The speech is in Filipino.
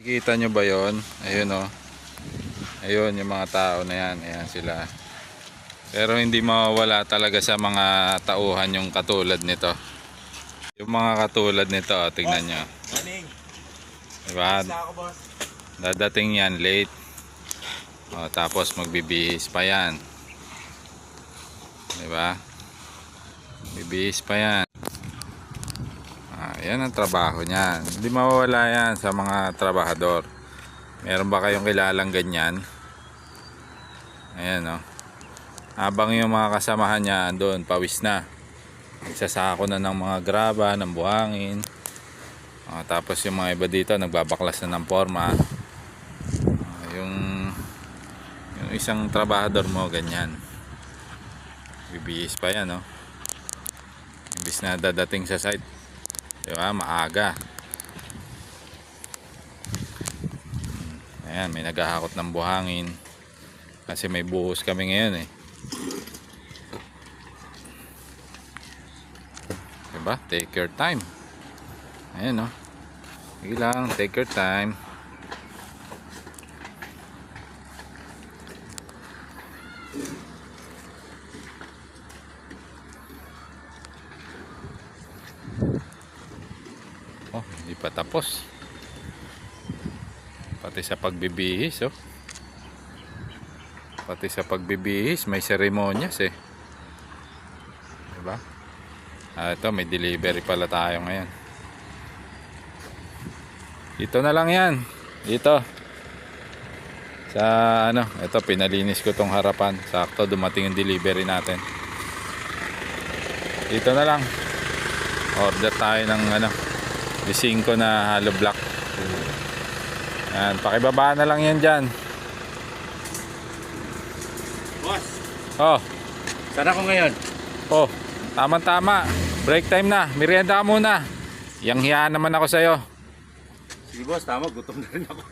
Nakikita nyo ba yon? Ayun o. Ayun yung mga tao na yan. Ayan sila. Pero hindi mawawala talaga sa mga tauhan yung katulad nito. Yung mga katulad nito, tingnan nyo. Morning. Diba? Basta ako, boss. Dadating yan late. O, tapos magbibihis pa yan. Diba? Bibihis pa yan. Yan ang trabaho niyan. Hindi mawawala yan sa mga trabahador. Meron ba kayong kilalang ganyan? Ayan o. Habang yung mga kasamahan niya doon, pawis na. Nagsasako na ng mga graba, ng buhangin. Tapos yung mga iba dito, nagbabaklas na ng forma. Yung isang trabahador mo, ganyan. Bibihis pa yan o. Imbis na dadating sa site. Diba? Maaga. Ayan, may naghahakot ng buhangin. Kasi may buhos kami ngayon eh. Diba? Take your time. Ayan o. Sige lang, take your time. Oh, hindi pa tapos. Pati sa pagbibihis, oh. Pati sa pagbibihis, may seremonyas eh. Diba? Ito, may delivery pala tayo ngayon. Dito na lang yan. Dito. Sa ano, ito, pinalinis ko tong harapan. Sakto, dumating yung delivery natin. Dito na lang. Order tayo ng ano, 5 na hollow block. Yan, pakibaba na lang yan dyan. Boss, Oh, saan ako ngayon? oh, tama-tama. Break time na, merienda ka muna. Yang hiya naman ako sa'yo. Sige boss, tama, gutom na rin ako.